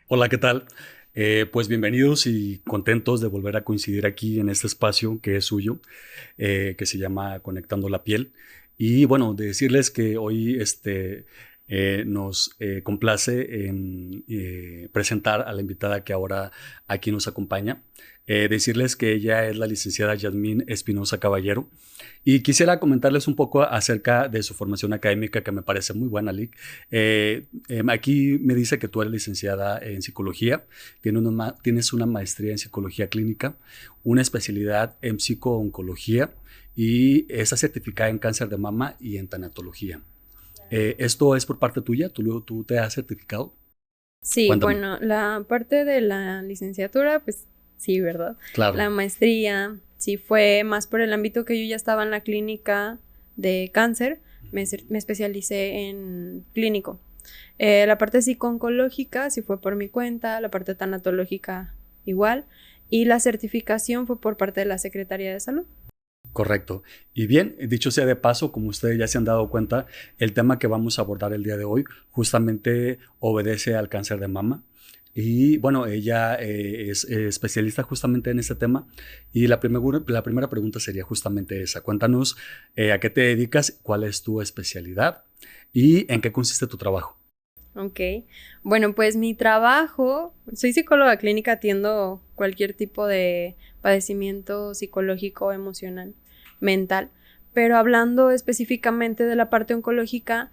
Hola, ¿qué tal? Pues bienvenidos y contentos de volver a coincidir aquí en este espacio que es suyo, que se llama Conectando la Piel. Y bueno, de decirles que hoy nos complace en presentar a la invitada que ahora aquí nos acompaña. Decirles que ella es la licenciada Yasmín Espinosa Caballero. Y quisiera comentarles un poco acerca de su formación académica, que me parece muy buena, Lick. Aquí me dice que tú eres licenciada en psicología, tienes una maestría en psicología clínica, una especialidad en psicooncología y está certificada en cáncer de mama y en tanatología. ¿Esto es por parte tuya? ¿Tú te has certificado? Sí, Cuéntame. bueno, la parte de la licenciatura, pues sí, ¿verdad? Claro. La maestría, sí fue más por el ámbito que yo ya estaba en la clínica de cáncer, me especialicé en clínico. La parte psico-oncológica sí fue por mi cuenta, la parte tanatológica igual, y la certificación fue por parte de la Secretaría de Salud. Correcto. Y bien, dicho sea de paso, como ustedes ya se han dado cuenta, el tema que vamos a abordar el día de hoy justamente obedece al cáncer de mama. Y bueno, ella es especialista justamente en este tema. Y la primera pregunta sería justamente esa. Cuéntanos a qué te dedicas, cuál es tu especialidad y en qué consiste tu trabajo. Ok, bueno, pues mi trabajo, soy psicóloga clínica, atiendo cualquier tipo de padecimiento psicológico, emocional, mental, pero hablando específicamente de la parte oncológica,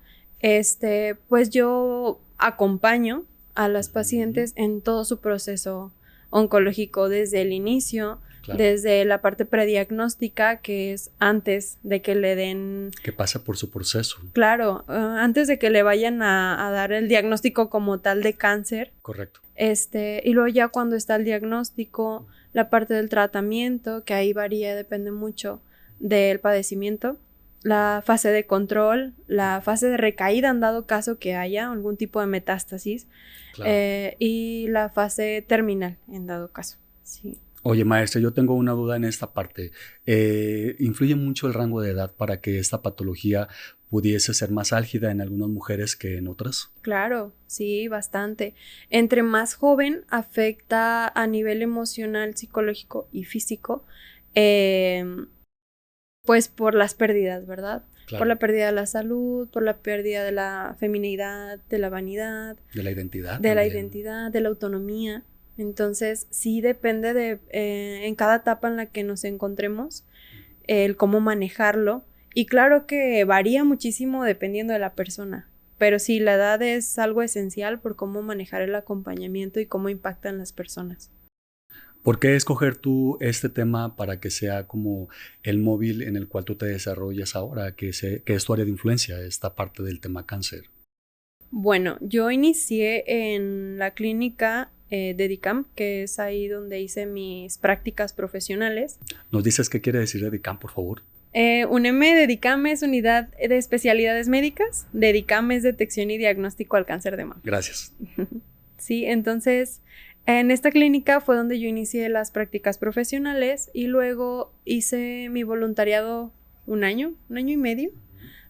pues yo acompaño a las Ujú. pacientes en todo su proceso oncológico desde el inicio, Claro, desde la parte prediagnóstica, que es antes de que le den. que pasa por su proceso. Claro, antes de que le vayan a dar el diagnóstico como tal de cáncer, Correcto. y luego ya cuando está el diagnóstico, la parte del tratamiento, que ahí varía, depende mucho del padecimiento, la fase de control, la fase de recaída en dado caso que haya algún tipo de metástasis, Claro. y la fase terminal en dado caso. Sí. Oye, maestra, yo tengo una duda en esta parte. ¿Influye mucho el rango de edad para que esta patología pudiese ser más álgida en algunas mujeres que en otras? Claro, sí, bastante. Entre más joven afecta a nivel emocional, psicológico y físico, em, pues por las pérdidas, ¿verdad? Por Claro, la pérdida de la salud, por la pérdida de la feminidad, de la vanidad, de la identidad de la también. identidad, de la autonomía. Entonces, sí depende de en cada etapa en la que nos encontremos, el cómo manejarlo. Y claro que varía muchísimo dependiendo de la persona, pero sí, la edad es algo esencial por cómo manejar el acompañamiento y cómo impactan las personas. ¿Por qué escoger tú este tema para que sea como el móvil en el cual tú te desarrollas ahora, que es tu área de influencia, esta parte del tema cáncer? Bueno, yo inicié en la clínica de DICAM, que es ahí donde hice mis prácticas profesionales. ¿Nos dices qué quiere decir EDICAM, por favor? UNEM de DICAM es unidad de especialidades médicas, de DICAM es detección y diagnóstico al cáncer de mama. Gracias. Sí, entonces en esta clínica fue donde yo inicié las prácticas profesionales y luego hice mi voluntariado un año y medio,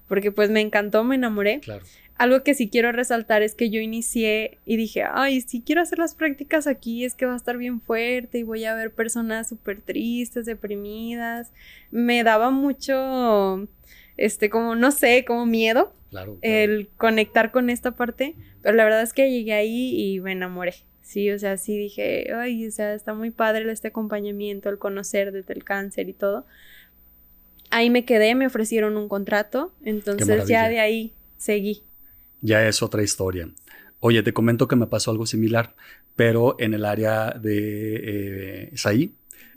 porque pues me encantó, me enamoré. Claro. Algo que sí quiero resaltar es que yo inicié y dije, ay, si quiero hacer las prácticas aquí es que va a estar bien fuerte y voy a ver personas súper tristes, deprimidas. Me daba mucho, como, no sé, como miedo Claro, claro. el conectar con esta parte, pero la verdad es que llegué ahí y me enamoré. Sí, o sea, sí dije, ay, o sea, está muy padre este acompañamiento, el conocer desde el cáncer y todo. Ahí me quedé, me ofrecieron un contrato, Qué entonces ya maravilla. de ahí seguí. Ya es otra historia. Oye, te comento que me pasó algo similar, pero en el área de SAI,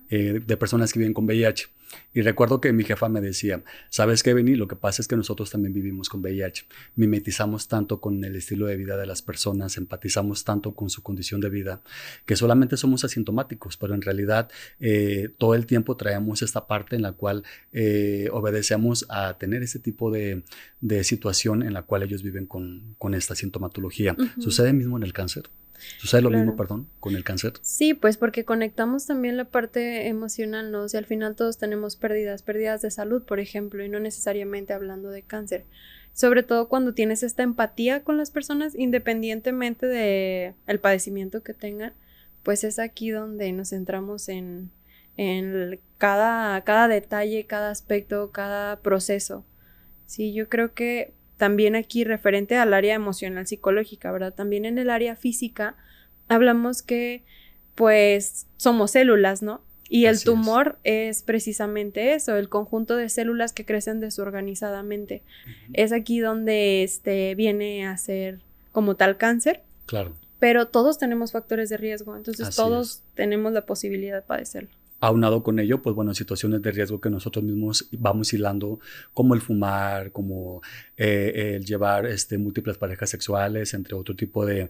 de personas que viven con VIH. Y recuerdo que mi jefa me decía, ¿sabes qué, Beni? Lo que pasa es que nosotros también vivimos con VIH. Mimetizamos tanto con el estilo de vida de las personas, empatizamos tanto con su condición de vida, que solamente somos asintomáticos, pero en realidad todo el tiempo traemos esta parte en la cual obedecemos a tener ese tipo de situación en la cual ellos viven con esta sintomatología. Ujú. ¿Sucede mismo en el cáncer? ¿Sucede lo mismo, Claro. perdón, con el cáncer? Sí, pues porque conectamos también la parte emocional, ¿no? O sea, al final todos tenemos pérdidas de salud, por ejemplo, y no necesariamente hablando de cáncer. Sobre todo cuando tienes esta empatía con las personas, independientemente de el padecimiento que tengan, pues es aquí donde nos centramos en cada detalle, cada aspecto, cada proceso. Sí, yo creo que también aquí referente al área emocional psicológica, ¿verdad? También en el área física hablamos que pues somos células, ¿no? Y el Así es. tumor es precisamente eso, el conjunto de células que crecen desorganizadamente. Ujú. Es aquí donde viene a ser como tal cáncer, Claro, pero todos tenemos factores de riesgo, entonces así es. todos tenemos la posibilidad de padecerlo. Aunado con ello, pues bueno, situaciones de riesgo que nosotros mismos vamos hilando, como el fumar, como el llevar múltiples parejas sexuales, entre otro tipo de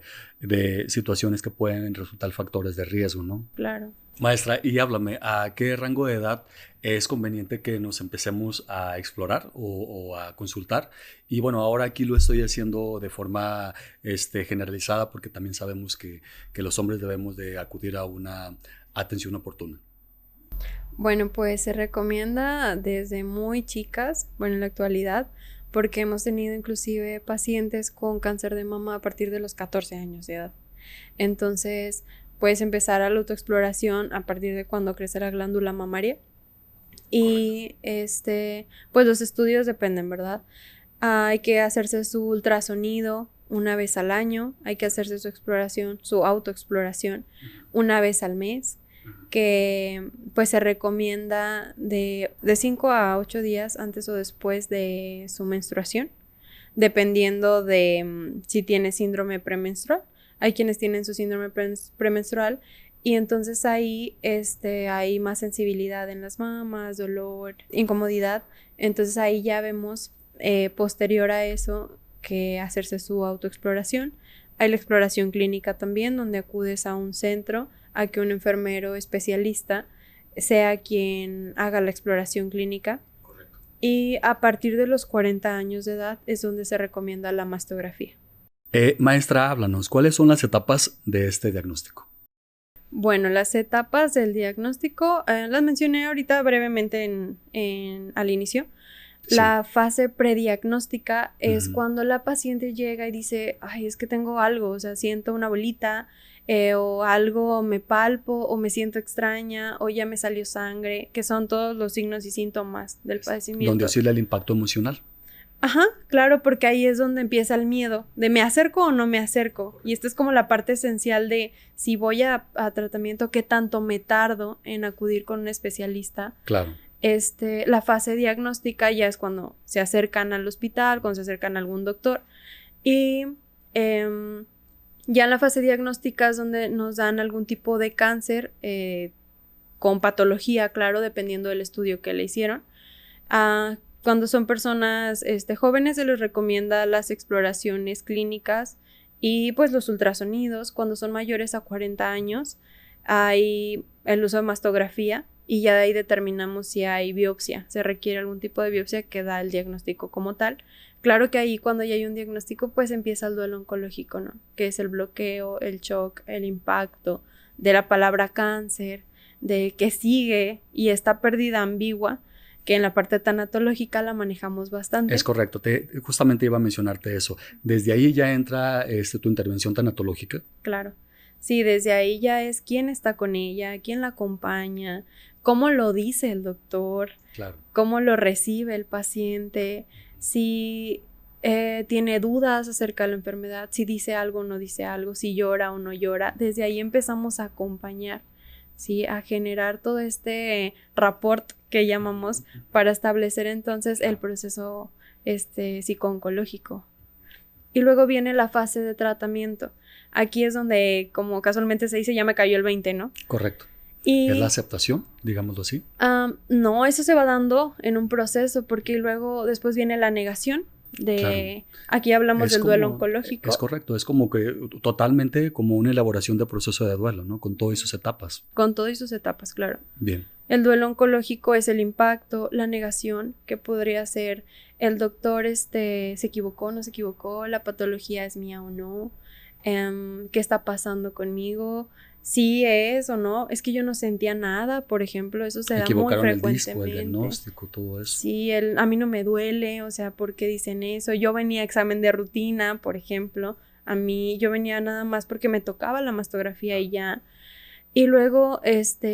situaciones que pueden resultar factores de riesgo, ¿no? Claro. Maestra, y háblame, ¿a qué rango de edad es conveniente que nos empecemos a explorar o a consultar? Y bueno, ahora aquí lo estoy haciendo de forma generalizada porque también sabemos que los hombres debemos de acudir a una atención oportuna. Bueno, pues se recomienda desde muy chicas, bueno, en la actualidad, porque hemos tenido inclusive pacientes con cáncer de mama a partir de los 14 años de edad. Entonces, puedes empezar a la autoexploración a partir de cuando crece la glándula mamaria. Correcto. Y pues los estudios dependen, ¿verdad? Hay que hacerse su ultrasonido una vez al año, hay que hacerse su exploración, su autoexploración Ujú, una vez al mes, ujú. que pues se recomienda de 5 a 8 días antes o después de su menstruación, dependiendo de si tiene síndrome premenstrual. Hay quienes tienen su síndrome premenstrual y entonces ahí hay más sensibilidad en las mamas, dolor, incomodidad. Entonces ahí ya vemos posterior a eso que hacerse su autoexploración. Hay la exploración clínica también, donde acudes a un centro a que un enfermero especialista sea quien haga la exploración clínica. Correcto. Y a partir de los 40 años de edad es donde se recomienda la mastografía. Maestra, háblanos, ¿cuáles son las etapas de este diagnóstico? Bueno, las etapas del diagnóstico las mencioné ahorita brevemente al inicio. Sí. La fase prediagnóstica es Ujú. cuando la paciente llega y dice, ay, es que tengo algo, o sea, siento una bolita o algo, me palpo o me siento extraña o ya me salió sangre, que son todos los signos y síntomas del Donde padecimiento. oscila el impacto emocional. Ajá, claro, porque ahí es donde empieza el miedo, de me acerco o no me acerco. Y esta es como la parte esencial de si voy a tratamiento, qué tanto me tardo en acudir con un especialista. Claro. La fase diagnóstica ya es cuando se acercan al hospital, cuando se acercan a algún doctor. Y em, ya en la fase diagnóstica es donde nos dan algún tipo de cáncer con patología, claro, dependiendo del estudio que le hicieron. Cuando son personas jóvenes se les recomienda las exploraciones clínicas y pues los ultrasonidos. Cuando son mayores a 40 años hay el uso de mastografía y ya de ahí determinamos si hay biopsia. Se requiere algún tipo de biopsia que da el diagnóstico como tal. Claro que ahí cuando ya hay un diagnóstico pues empieza el duelo oncológico, ¿no? Que es el bloqueo, el shock, el impacto de la palabra cáncer, de que sigue y esta pérdida ambigua que en la parte tanatológica la manejamos Es bastante. correcto. Justamente iba a mencionarte eso. Desde ahí ya entra tu intervención tanatológica. Claro. Sí, desde ahí ya es quién está con ella, quién la acompaña, cómo lo dice el doctor, Claro. cómo lo recibe el paciente, si tiene dudas acerca de la enfermedad, si dice algo o no dice algo, si llora o no llora. Desde ahí empezamos a acompañar, ¿sí? A generar todo este rapport que llamamos para establecer entonces el proceso psico-oncológico. Y luego viene la fase de tratamiento. Aquí es donde, como casualmente se dice, ya me cayó el 20, ¿no? Correcto. ¿Es la Y aceptación, digámoslo así? no, eso se va dando en un proceso porque luego después viene la negación Claro. aquí hablamos Es del duelo como, es oncológico correcto, es como que totalmente como una elaboración de proceso de duelo, ¿no? Con todas sus etapas. con todas sus etapas, claro. Bien. El duelo oncológico es el impacto, la negación, que podría ser el doctor se equivocó, no se equivocó, la patología es mía o no. ¿Qué está pasando conmigo? ¿Sí es o no? Es que yo no sentía nada, por ejemplo, eso se da muy Equivocaron el disco, el frecuentemente. diagnóstico, todo eso. Sí, a mí no me duele, o sea, ¿por qué dicen eso? Yo venía a examen de rutina, por ejemplo, yo venía nada más porque me tocaba la mastografía y ya. Y luego,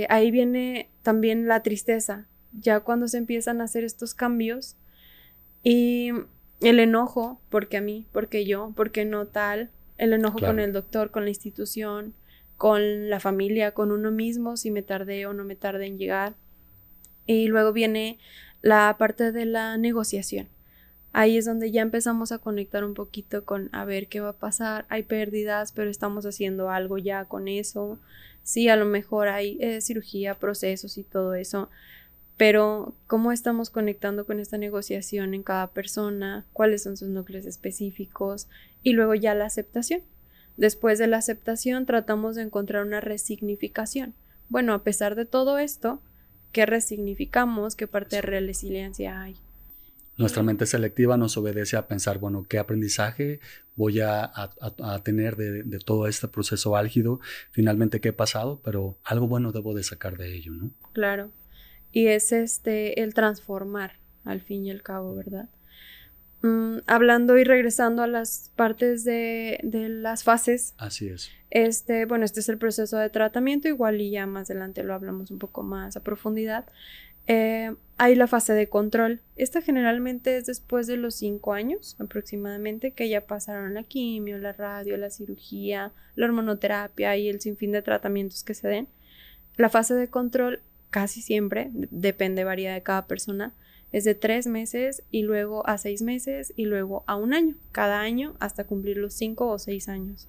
ahí viene también la tristeza, ya cuando se empiezan a hacer estos cambios y el enojo, porque a mí, porque yo, porque no tal, el enojo con el doctor, con la institución, con la familia, con uno mismo, si me tardé o no me tardé en llegar. Y luego viene la parte de la negociación. Ahí es donde ya empezamos a conectar un poquito con a ver qué va a pasar. Hay pérdidas, pero estamos haciendo algo ya con eso. Sí, a lo mejor hay cirugía, procesos y todo eso. Pero cómo estamos conectando con esta negociación en cada persona, cuáles son sus núcleos específicos y luego ya la aceptación. Después de la aceptación tratamos de encontrar una resignificación. Bueno, a pesar de todo esto, ¿qué resignificamos? ¿Qué parte de resiliencia hay? Nuestra mente selectiva nos obedece a pensar, bueno, ¿qué aprendizaje voy a tener de todo este proceso álgido? Finalmente, ¿qué he pasado? Pero algo bueno debo de sacar de ello, ¿no? Claro. Y es el transformar, al fin y al cabo, ¿verdad? Hablando y regresando a las partes de las fases. Así es. Bueno, este es el proceso de tratamiento, igual y ya más adelante lo hablamos un poco más a profundidad. Hay la fase de control. Esta generalmente es después de los 5 años aproximadamente, que ya pasaron la quimio, la radio, la cirugía, la hormonoterapia y el sinfín de tratamientos que se den. La fase de control casi siempre, depende, varía de cada persona, es de 3 meses y luego a 6 meses y luego a 1 año, cada año hasta cumplir los 5 o 6 años.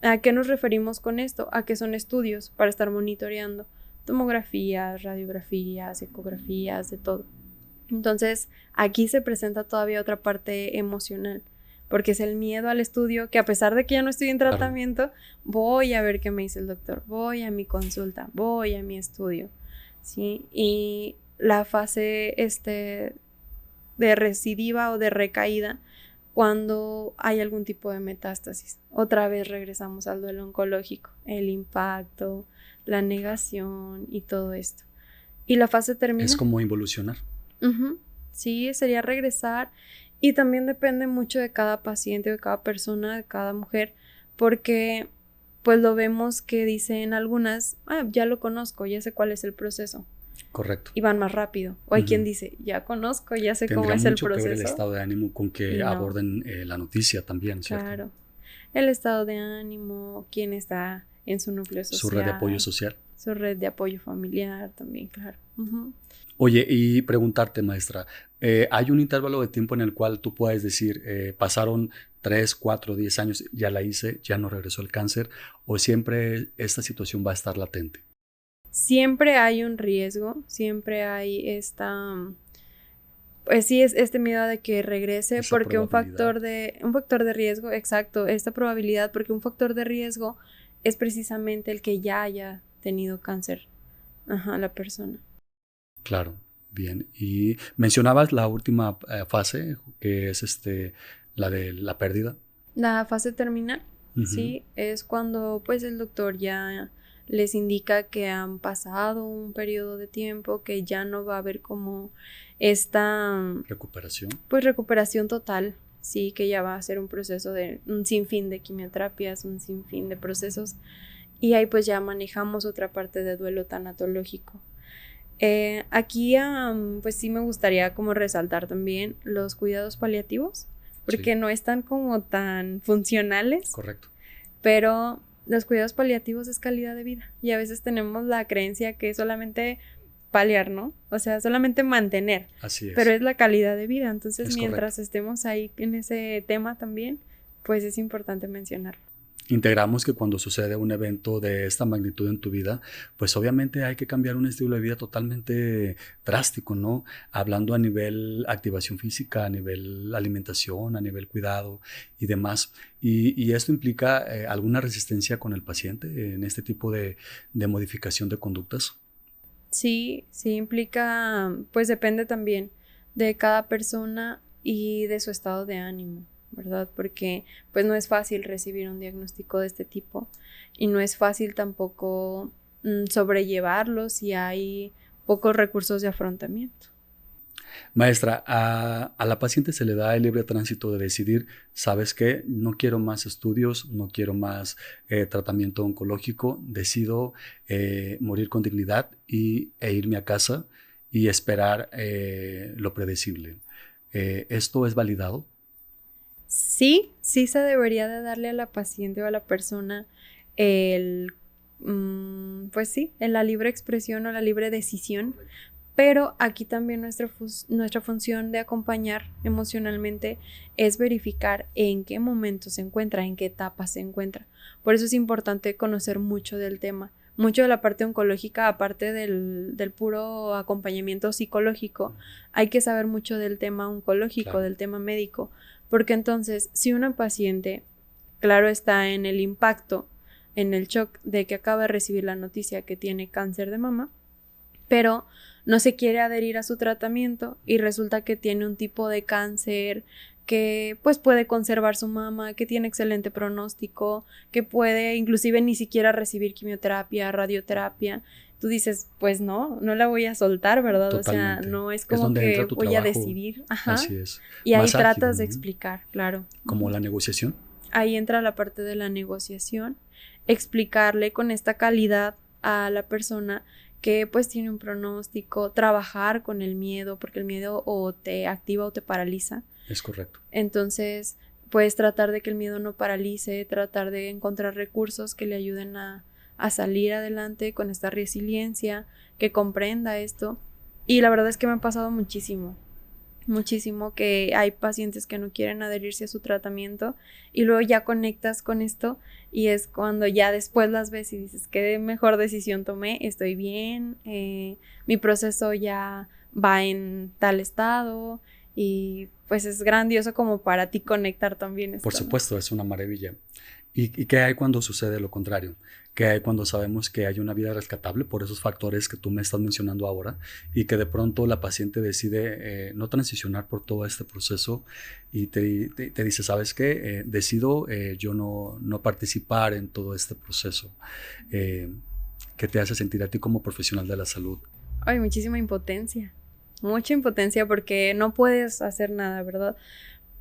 ¿A qué nos referimos con esto? A que son estudios para estar monitoreando tomografías, radiografías, ecografías, de todo. Entonces, aquí se presenta todavía otra parte emocional, porque es el miedo al estudio, que a pesar de que ya no estoy en tratamiento, voy a ver qué me dice el doctor, voy a mi consulta, voy a mi estudio, ¿sí? Y la fase de recidiva o de recaída, cuando hay algún tipo de metástasis. Otra vez regresamos al duelo oncológico, el impacto, la negación y todo esto. Y la fase termina. Es como involucionar. Sí, sería regresar. Y también depende mucho de cada paciente, de cada persona, de cada mujer, porque pues lo vemos que dicen algunas, ya lo conozco, ya sé cuál es el proceso. Correcto. Y van más rápido. O hay quien dice, ya conozco, ya sé cómo es el proceso. Tendrá mucho que ver el estado de ánimo con que aborden la noticia también, ¿cierto? Claro. El estado de ánimo, quién está en su núcleo social. Su red de apoyo social. Su red de apoyo familiar también, claro. Oye, y preguntarte, maestra, ¿hay un intervalo de tiempo en el cual tú puedes decir, pasaron 3, 4, 10 años, ya la hice, ya no regresó el cáncer, o siempre esta situación va a estar latente? Siempre hay un riesgo, siempre hay pues sí, es este miedo de que regrese, esa porque un factor de riesgo, exacto, esta probabilidad, porque un factor de riesgo es precisamente el que ya haya tenido cáncer, la persona. Claro, bien. Y mencionabas la última fase, que es la de la pérdida. La fase terminal, sí, es cuando pues el doctor ya les indica que han pasado un periodo de tiempo, que ya no va a haber como esta recuperación. Pues recuperación total, sí, que ya va a ser un proceso de un sinfín de quimioterapias, un sinfín de procesos, y ahí pues ya manejamos otra parte de duelo tanatológico. Aquí pues sí me gustaría como resaltar también los cuidados paliativos, porque no están como tan funcionales. Correcto. Pero los cuidados paliativos es calidad de vida y a veces tenemos la creencia que es solamente paliar, ¿no? O sea, solamente mantener. Así es. Pero es la calidad de vida. Entonces, mientras estemos ahí en ese tema también, pues es importante mencionarlo. Integramos que cuando sucede un evento de esta magnitud en tu vida, pues obviamente hay que cambiar un estilo de vida totalmente drástico, ¿no? Hablando a nivel activación física, a nivel alimentación, a nivel cuidado y demás. Y esto implica alguna resistencia con el paciente en este tipo de modificación de conductas. Sí, sí implica, pues depende también de cada persona y de su estado de ánimo, ¿verdad? Porque pues no es fácil recibir un diagnóstico de este tipo y no es fácil tampoco sobrellevarlo si hay pocos recursos de afrontamiento. Maestra, a la paciente se le da el libre tránsito de decidir, ¿sabes qué? No quiero más estudios, no quiero más tratamiento oncológico, decido morir con dignidad e irme a casa y esperar lo predecible. ¿Esto es validado? Sí, sí se debería de darle a la paciente o a la persona el, pues sí, en la libre expresión o la libre decisión. Pero aquí también nuestra función de acompañar emocionalmente es verificar en qué momento se encuentra, en qué etapa se encuentra. Por eso es importante conocer mucho del tema, mucho de la parte oncológica, aparte del puro acompañamiento psicológico. Hay que saber mucho del tema oncológico, Claro. del tema médico, porque entonces si una paciente, claro, está en el impacto, en el shock de que acaba de recibir la noticia que tiene cáncer de mama, pero no se quiere adherir a su tratamiento y resulta que tiene un tipo de cáncer que pues puede conservar su mama, que tiene excelente pronóstico, que puede inclusive ni siquiera recibir quimioterapia, radioterapia. Tú dices, pues no la voy a soltar, ¿verdad? O sea, Totalmente. no es Es como donde entra que tu voy a trabajo. decidir. Ajá. Así es. Y ahí Más ágil, tratas de ¿no? explicar, claro. Como la negociación. Ahí entra la parte de la negociación, explicarle con esta calidad a la persona que pues tiene un pronóstico, trabajar con el miedo, porque el miedo o te activa o te paraliza. Es correcto. Entonces, pues tratar de que el miedo no paralice, tratar de encontrar recursos que le ayuden a salir adelante con esta resiliencia, que comprenda esto. Y la verdad es que me ha pasado muchísimo que hay pacientes que no quieren adherirse a su tratamiento y luego ya conectas con esto y es cuando ya después las ves y dices, qué mejor decisión tomé, estoy bien, mi proceso ya va en tal estado y pues es grandioso como para ti conectar también esto, Por ¿no? supuesto, es una maravilla. ¿Y qué hay cuando sucede lo contrario? ¿Qué hay cuando sabemos que hay una vida rescatable por esos factores que tú me estás mencionando ahora y que de pronto la paciente decide no transicionar por todo este proceso y te dice, ¿sabes qué? Decido yo no participar en todo este proceso. ¿Qué te hace sentir a ti como profesional de la salud? Ay, muchísima impotencia, mucha impotencia porque no puedes hacer nada, ¿verdad?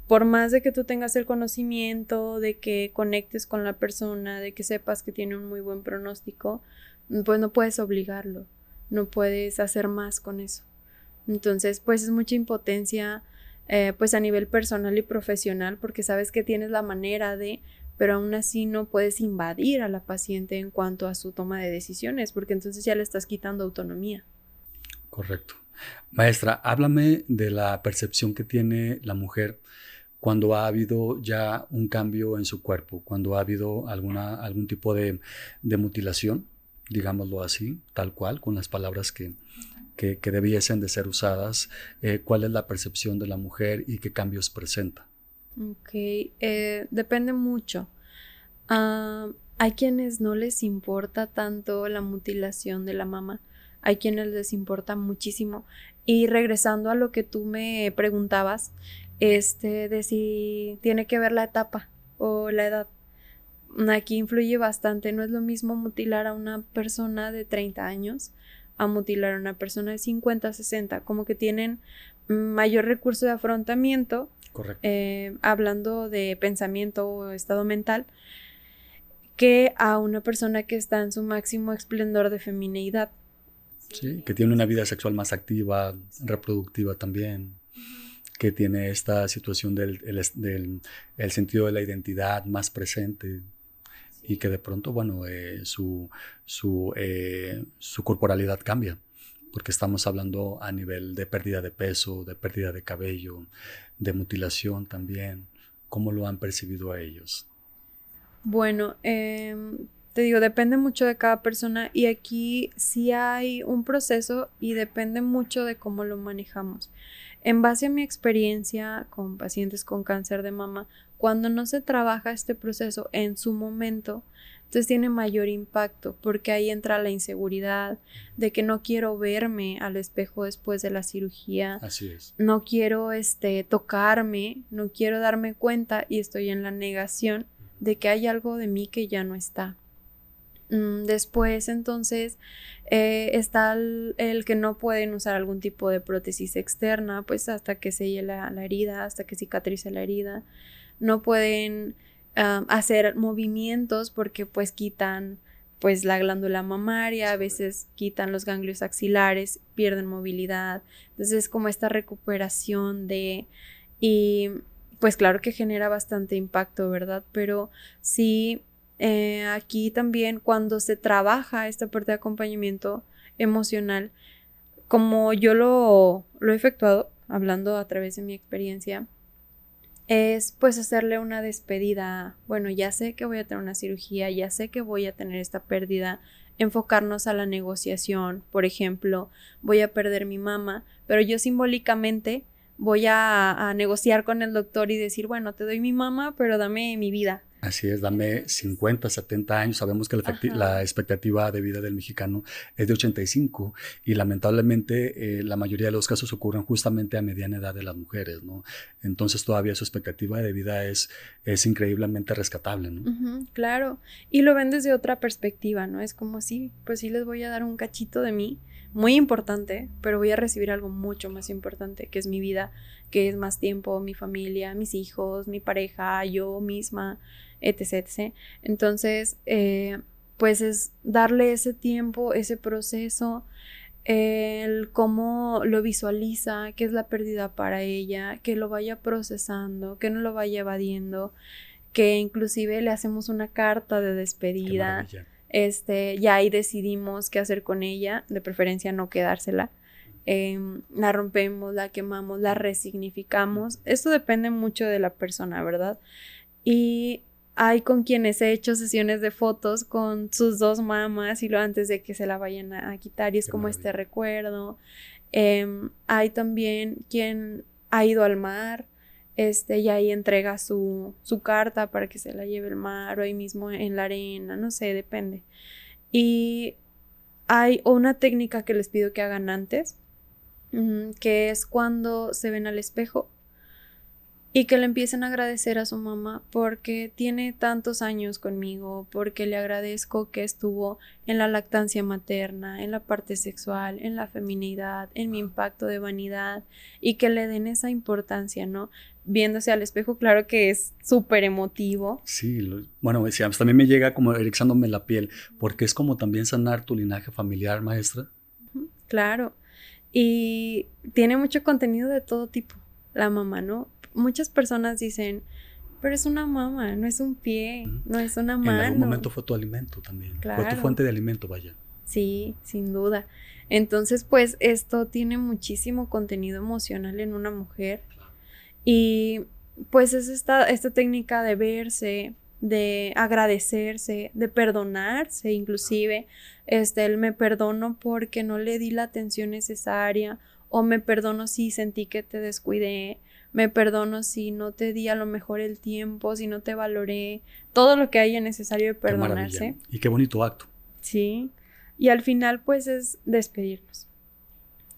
Por más de que tú tengas el conocimiento, de que conectes con la persona, de que sepas que tiene un muy buen pronóstico, pues no puedes obligarlo, no puedes hacer más con eso. Entonces, pues es mucha impotencia, pues a nivel personal y profesional, porque sabes que tienes la manera de, pero aún así no puedes invadir a la paciente en cuanto a su toma de decisiones, porque entonces ya le estás quitando autonomía. Correcto. Maestra, háblame de la percepción que tiene la mujer cuando ha habido ya un cambio en su cuerpo, cuando ha habido algún tipo de mutilación, digámoslo así, tal cual, con las palabras que debiesen de ser usadas. ¿Cuál es la percepción de la mujer y qué cambios presenta? Ok, depende mucho. Hay quienes no les importa tanto la mutilación de la mama, hay quienes les importa muchísimo. Y regresando a lo que tú me preguntabas, de si tiene que ver la etapa o la edad. Aquí influye bastante, no es lo mismo mutilar a una persona de 30 años a mutilar a una persona de 50, 60, como que tienen mayor recurso de afrontamiento, Correcto. hablando de pensamiento o estado mental, que a una persona que está en su máximo esplendor de femineidad. Sí, que tiene una vida sexual más activa, reproductiva también, que tiene esta situación del sentido de la identidad más presente y que de pronto, bueno, su corporalidad cambia, porque estamos hablando a nivel de pérdida de peso, de pérdida de cabello, de mutilación también. ¿Cómo lo han percibido a ellos? Bueno, te digo, depende mucho de cada persona y aquí sí hay un proceso y depende mucho de cómo lo manejamos. En base a mi experiencia con pacientes con cáncer de mama, cuando no se trabaja este proceso en su momento, entonces tiene mayor impacto porque ahí entra la inseguridad de que no quiero verme al espejo después de la cirugía. Así es. No quiero tocarme, no quiero darme cuenta y estoy en la negación de que hay algo de mí que ya no está. Después, entonces, está el que no pueden usar algún tipo de prótesis externa, pues hasta que selle la herida, hasta que cicatrice la herida. No pueden hacer movimientos porque pues quitan pues la glándula mamaria, a veces quitan los ganglios axilares, pierden movilidad. Entonces es como esta recuperación y pues claro que genera bastante impacto, ¿verdad? Pero sí, aquí también cuando se trabaja esta parte de acompañamiento emocional, como yo lo he efectuado, hablando a través de mi experiencia, es pues hacerle una despedida. Bueno, ya sé que voy a tener una cirugía, ya sé que voy a tener esta pérdida, enfocarnos a la negociación. Por ejemplo, voy a perder mi mama, pero yo simbólicamente voy a negociar con el doctor y decir, bueno, te doy mi mama, pero dame mi vida. Así es, dame 50, 70 años. Sabemos que la expectativa de vida del mexicano es de 85 y lamentablemente la mayoría de los casos ocurren justamente a mediana edad de las mujeres, ¿no? Entonces todavía su expectativa de vida es increíblemente rescatable, ¿no? Claro, y lo ven desde otra perspectiva, ¿no? Es como sí, pues sí les voy a dar un cachito de mí, muy importante, pero voy a recibir algo mucho más importante, que es mi vida, que es más tiempo, mi familia, mis hijos, mi pareja, yo misma, etc, etc. Entonces, pues es darle ese tiempo, ese proceso, el cómo lo visualiza, qué es la pérdida para ella, que lo vaya procesando, que no lo vaya evadiendo, que inclusive le hacemos una carta de despedida. Ya ahí decidimos qué hacer con ella, de preferencia no quedársela. La rompemos, la quemamos, la resignificamos. Esto depende mucho de la persona, ¿verdad? Y hay con quienes he hecho sesiones de fotos con sus dos mamas y lo antes de que se la vayan a quitar y es como este recuerdo. Hay también quien ha ido al mar y ahí entrega su carta para que se la lleve el mar o ahí mismo en la arena, no sé, depende. Y hay una técnica que les pido que hagan antes, que es cuando se ven al espejo y que le empiecen a agradecer a su mamá porque tiene tantos años conmigo, porque le agradezco que estuvo en la lactancia materna, en la parte sexual, en la feminidad, en mi impacto de vanidad y que le den esa importancia, ¿no? Viéndose al espejo, claro que es súper emotivo. Sí, bueno, decíamos, también me llega como erizándome la piel, porque es como también sanar tu linaje familiar, maestra. Claro, y tiene mucho contenido de todo tipo, la mamá, ¿no? Muchas personas dicen, pero es una mama, no es un pie, no es una mano. En algún momento fue tu alimento también, claro. Fue tu fuente de alimento, vaya. Sí, sin duda. Entonces, pues esto tiene muchísimo contenido emocional en una mujer y pues es esta técnica de verse, de agradecerse, de perdonarse inclusive. El me perdono porque no le di la atención necesaria o me perdono si sentí que te descuidé. Me perdono si no te di a lo mejor el tiempo, si no te valoré, todo lo que haya necesario de perdonarse. Qué maravilla. Y qué bonito acto. Sí, y al final pues es despedirnos.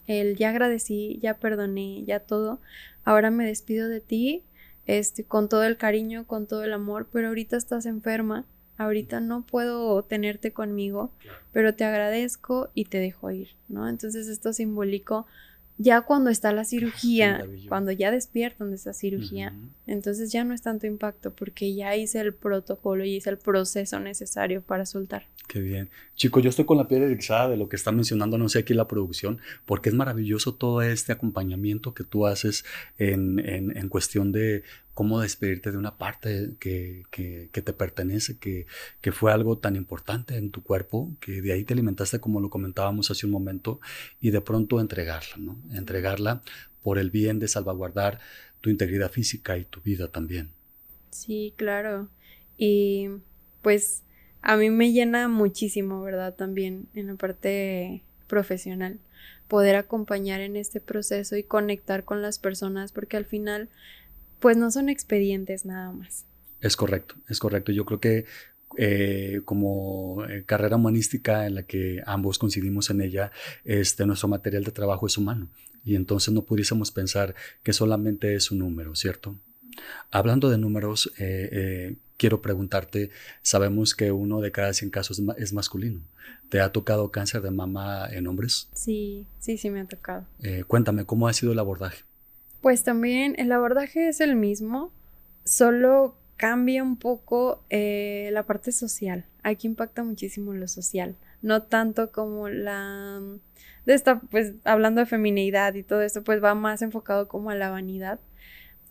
Ya agradecí, ya perdoné, ya todo. Ahora me despido de ti, con todo el cariño, con todo el amor, pero ahorita estás enferma, ahorita no puedo tenerte conmigo, pero te agradezco y te dejo ir, ¿no? Entonces esto simbólico. Ya cuando está la cirugía, cuando ya despiertan de esa cirugía, entonces ya no es tanto impacto porque ya hice el protocolo y hice el proceso necesario para soltar. Qué bien. Chicos, yo estoy con la piel erizada de lo que está mencionando, no sé, aquí la producción, porque es maravilloso todo este acompañamiento que tú haces en cuestión de cómo despedirte de una parte que te pertenece, que fue algo tan importante en tu cuerpo, que de ahí te alimentaste, como lo comentábamos hace un momento, y de pronto entregarla, ¿no? Entregarla por el bien de salvaguardar tu integridad física y tu vida también. Sí, claro. Y pues a mí me llena muchísimo, ¿verdad? También en la parte profesional, poder acompañar en este proceso y conectar con las personas, porque al final, pues no son expedientes nada más. Es correcto, es correcto. Yo creo que como carrera humanística en la que ambos coincidimos en ella, nuestro material de trabajo es humano y entonces no pudiésemos pensar que solamente es un número, ¿cierto? Hablando de números, quiero preguntarte, sabemos que 1 de cada 100 casos es masculino. ¿Te ha tocado cáncer de mama en hombres? Sí, sí, sí me ha tocado. Cuéntame, ¿cómo ha sido el abordaje? Pues también el abordaje es el mismo, solo cambia un poco la parte social. Aquí impacta muchísimo lo social, no tanto como de esta, pues hablando de feminidad y todo esto, pues va más enfocado como a la vanidad.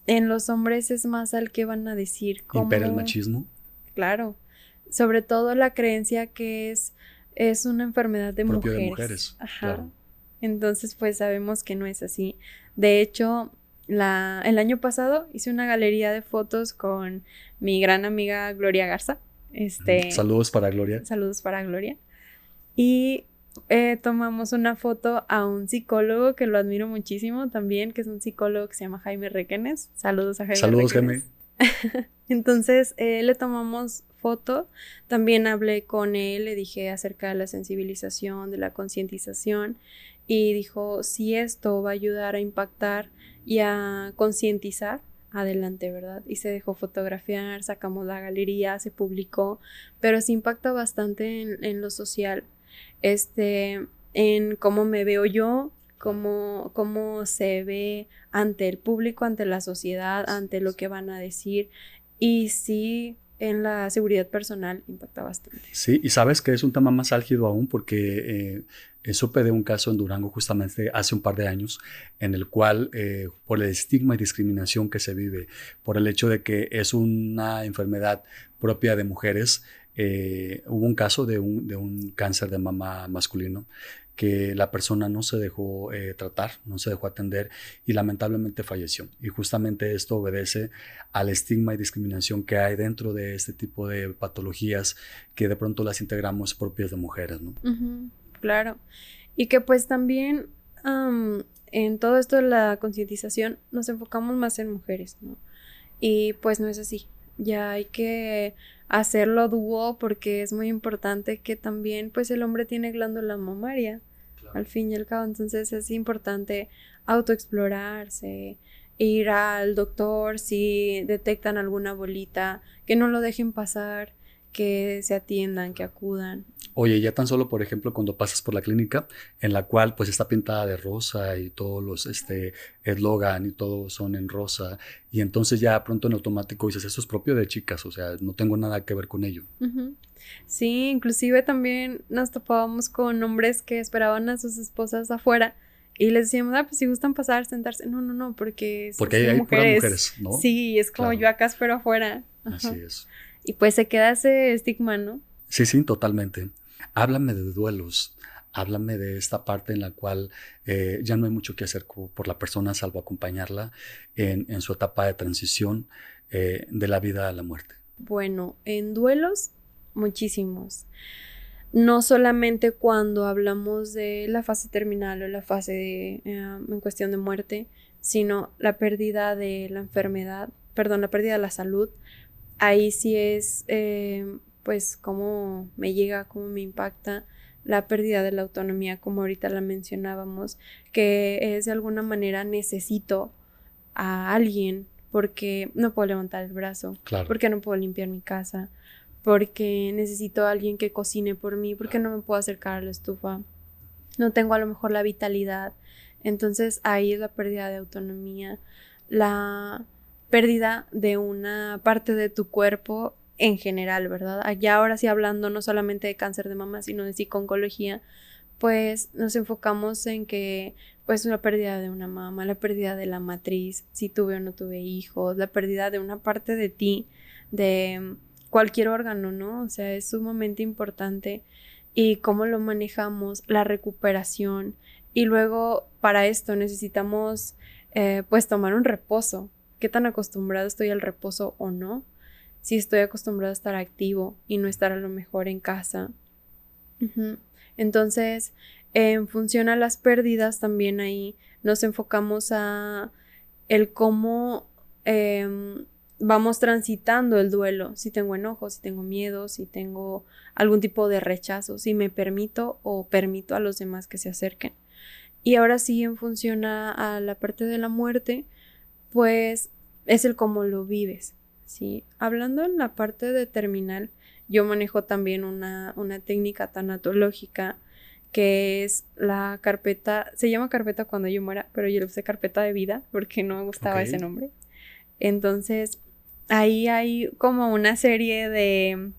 En los hombres es más al que van a decir ¿Impera el como, machismo? claro, sobre todo la creencia que es una enfermedad de Propio de mujeres. mujeres, Ajá. claro. Entonces, pues sabemos que no es así. De hecho, el año pasado hice una galería de fotos con mi gran amiga Gloria Garza. Saludos para Gloria. Saludos para Gloria. Y tomamos una foto a un psicólogo que lo admiro muchísimo también, que es un psicólogo que se llama Jaime Requenes. Saludos a Jaime Saludos, Requenes. Jaime. Entonces le tomamos foto, también hablé con él, le dije acerca de la sensibilización, de la concientización y dijo, si esto va a ayudar a impactar y a concientizar, adelante, ¿verdad? Y se dejó fotografiar, sacamos la galería, se publicó, pero se impacta bastante en lo social, en cómo me veo yo, cómo se ve ante el público, ante la sociedad, ante lo que van a decir. Y sí, en la seguridad personal impacta bastante. Sí, y sabes que es un tema más álgido aún porque supe de un caso en Durango justamente hace un par de años en el cual por el estigma y discriminación que se vive, por el hecho de que es una enfermedad propia de mujeres, hubo un caso de un cáncer de mama masculino que la persona no se dejó tratar, no se dejó atender y lamentablemente falleció. Y justamente esto obedece al estigma y discriminación que hay dentro de este tipo de patologías que de pronto las integramos propias de mujeres, ¿no? Uh-huh, claro. Y que pues también en todo esto de la concientización nos enfocamos más en mujeres, ¿no? Y pues no es así. Ya hay que hacerlo dúo porque es muy importante que también pues el hombre tiene glándula mamaria, claro, al fin y al cabo. Entonces es importante autoexplorarse, ir al doctor si detectan alguna bolita, que no lo dejen pasar, que se atiendan, que acudan. Oye, ya tan solo, por ejemplo, cuando pasas por la clínica, en la cual pues está pintada de rosa y todos los eslogan y todo son en rosa, y entonces ya pronto en automático dices, eso es propio de chicas, o sea, no tengo nada que ver con ello. Uh-huh. Sí, inclusive también nos topábamos con hombres que esperaban a sus esposas afuera y les decíamos, pues si gustan pasar, sentarse. No, porque hay puras mujeres, ¿no? Sí, es como claro, yo acá espero afuera. Ajá. Así es. Y pues se queda ese estigma, ¿no? Sí, totalmente. Háblame de duelos, háblame de esta parte en la cual ya no hay mucho que hacer por la persona salvo acompañarla en su etapa de transición de la vida a la muerte. Bueno, en duelos, muchísimos. No solamente cuando hablamos de la fase terminal o la fase en cuestión de muerte, sino la pérdida de la enfermedad, la pérdida de la salud. Ahí sí es, pues, cómo me llega, cómo me impacta la pérdida de la autonomía, como ahorita la mencionábamos, que es de alguna manera necesito a alguien porque no puedo levantar el brazo, claro, porque no puedo limpiar mi casa, porque necesito a alguien que cocine por mí, porque no me puedo acercar a la estufa, no tengo a lo mejor la vitalidad. Entonces ahí es la pérdida de autonomía, la pérdida de una parte de tu cuerpo en general, ¿verdad? Ya ahora sí hablando no solamente de cáncer de mama, sino de psico-oncología, pues nos enfocamos en que pues la pérdida de una mama, la pérdida de la matriz, si tuve o no tuve hijos, la pérdida de una parte de ti, de cualquier órgano, ¿no? O sea, es sumamente importante y cómo lo manejamos, la recuperación y luego para esto necesitamos pues tomar un reposo. ¿Qué tan acostumbrado estoy al reposo o no? si estoy acostumbrado a estar activo y no estar a lo mejor en casa. Entonces, en función a las pérdidas, también ahí nos enfocamos a el cómo vamos transitando el duelo, si tengo enojo, si tengo miedo, si tengo algún tipo de rechazo, si me permito o permito a los demás que se acerquen. Y ahora sí, en función a la parte de la muerte, pues es el cómo lo vives, ¿sí? Hablando en la parte de terminal, yo manejo también una técnica tanatológica que es la carpeta, se llama carpeta cuando yo muera, pero yo le puse carpeta de vida porque no me gustaba ese nombre. Entonces, ahí hay como una serie de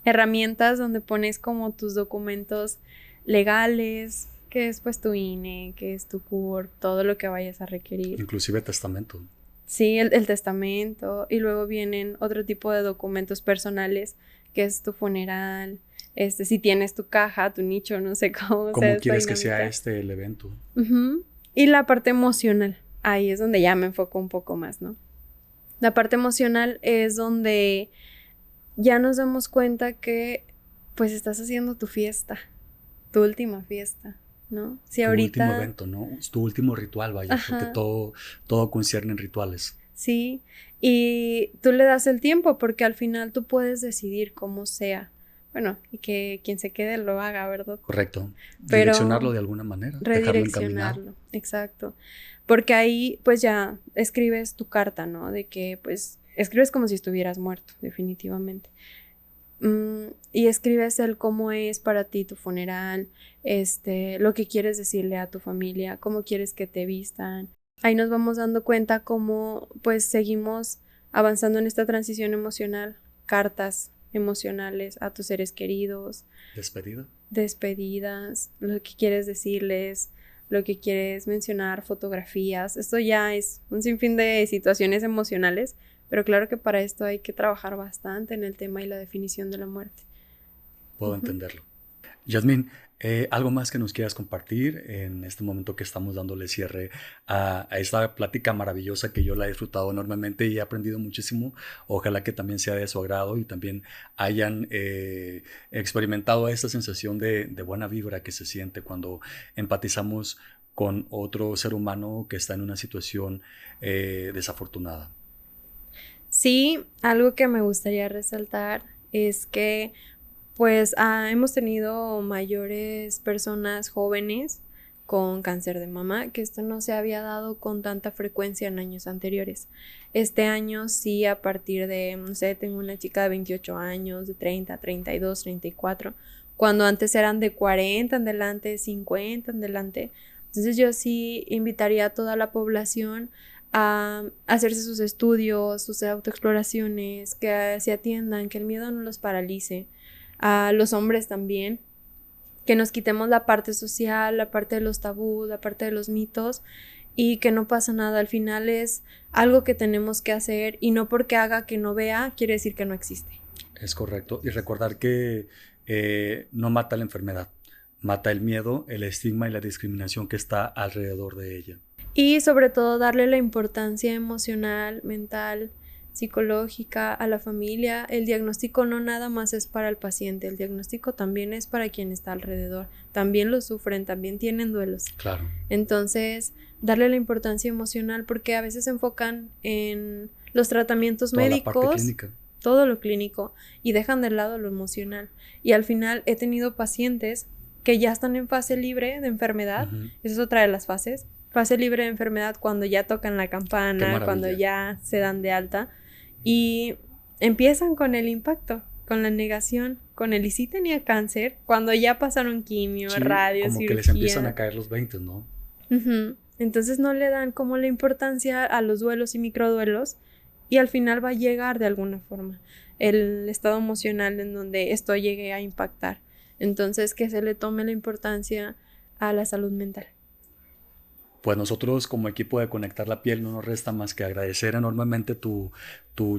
herramientas donde pones como tus documentos legales, que es pues tu INE, que es tu CURP, todo lo que vayas a requerir. Inclusive testamento. Sí, el testamento, y luego vienen otro tipo de documentos personales, que es tu funeral, si tienes tu caja, tu nicho, no sé cómo. ¿Cómo quieres que sea el evento? Y la parte emocional, ahí es donde ya me enfoco un poco más, ¿no? La parte emocional es donde ya nos damos cuenta que pues estás haciendo tu fiesta, tu última fiesta, ¿no? Si tu ahorita... último evento, ¿no? Es tu último ritual, vaya, porque todo concierne en rituales. Sí, y tú le das el tiempo porque al final tú puedes decidir cómo sea. Bueno, y que quien se quede lo haga, ¿verdad? Correcto. Redireccionarlo de alguna manera. Redireccionarlo, exacto. Porque ahí pues ya escribes tu carta, ¿no? De que pues escribes como si estuvieras muerto, definitivamente. Y escribes el cómo es para ti tu funeral, lo que quieres decirle a tu familia, cómo quieres que te vistan. Ahí nos vamos dando cuenta cómo pues seguimos avanzando en esta transición emocional, cartas emocionales a tus seres queridos. Despedidas, lo que quieres decirles, lo que quieres mencionar, fotografías. Esto ya es un sinfín de situaciones emocionales, pero claro que para esto hay que trabajar bastante en el tema y la definición de la muerte. Puedo entenderlo. Yasmín, ¿algo más que nos quieras compartir en este momento que estamos dándole cierre a esta plática maravillosa que yo la he disfrutado enormemente y he aprendido muchísimo? Ojalá que también sea de su agrado y también hayan experimentado esta sensación de buena vibra que se siente cuando empatizamos con otro ser humano que está en una situación desafortunada. Sí, algo que me gustaría resaltar es que pues hemos tenido mayores personas jóvenes con cáncer de mama, que esto no se había dado con tanta frecuencia en años anteriores. Este año sí, a partir de, no sé, tengo una chica de 28 años, de 30, 32, 34, cuando antes eran de 40 en adelante, 50 en adelante. Entonces yo sí invitaría a toda la población a hacerse sus estudios, sus autoexploraciones, que se atiendan, que el miedo no los paralice. A los hombres también, que nos quitemos la parte social, la parte de los tabús, la parte de los mitos y que no pasa nada. Al final es algo que tenemos que hacer y no porque haga que no vea quiere decir que no existe. Es correcto. Y recordar que no mata la enfermedad, mata el miedo, el estigma y la discriminación que está alrededor de ella. Y sobre todo darle la importancia emocional, mental, psicológica a la familia. El diagnóstico no nada más es para el paciente, el diagnóstico también es para quien está alrededor. También lo sufren, también tienen duelos. Claro. Entonces, darle la importancia emocional porque a veces se enfocan en los tratamientos médicos, la parte clínica. Todo lo clínico y dejan de lado lo emocional. Y al final he tenido pacientes que ya están en fase libre de enfermedad. Esa es otra de las fases. Fase libre de enfermedad cuando ya tocan la campana, cuando ya se dan de alta y empiezan con el impacto, con la negación, con el y sí tenía cáncer, cuando ya pasaron quimio, radio, como cirugía. Que les empiezan a caer los 20, ¿no? Entonces no le dan como la importancia a los duelos y microduelos y al final va a llegar de alguna forma el estado emocional en donde esto llegue a impactar. Entonces que se le tome la importancia a la salud mental. Pues nosotros como equipo de Conectar la Piel no nos resta más que agradecer enormemente tu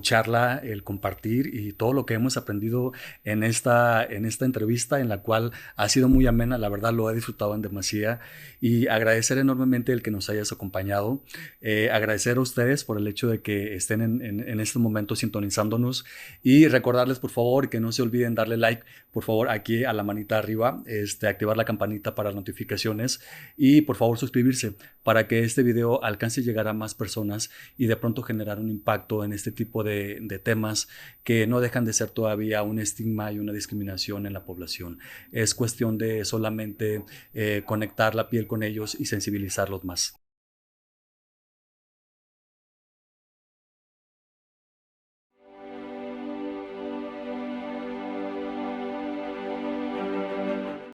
charla, el compartir y todo lo que hemos aprendido en esta entrevista, en la cual ha sido muy amena, la verdad lo he disfrutado en demasía, y agradecer enormemente el que nos hayas acompañado. Agradecer a ustedes por el hecho de que estén en este momento sintonizándonos, y recordarles por favor que no se olviden darle like, por favor, aquí a la manita arriba, activar la campanita para notificaciones, y por favor suscribirse para que este video alcance a llegar a más personas y de pronto generar un impacto en este tipo de temas que no dejan de ser todavía un estigma y una discriminación en la población. Es cuestión de solamente conectar la piel con ellos y sensibilizarlos más.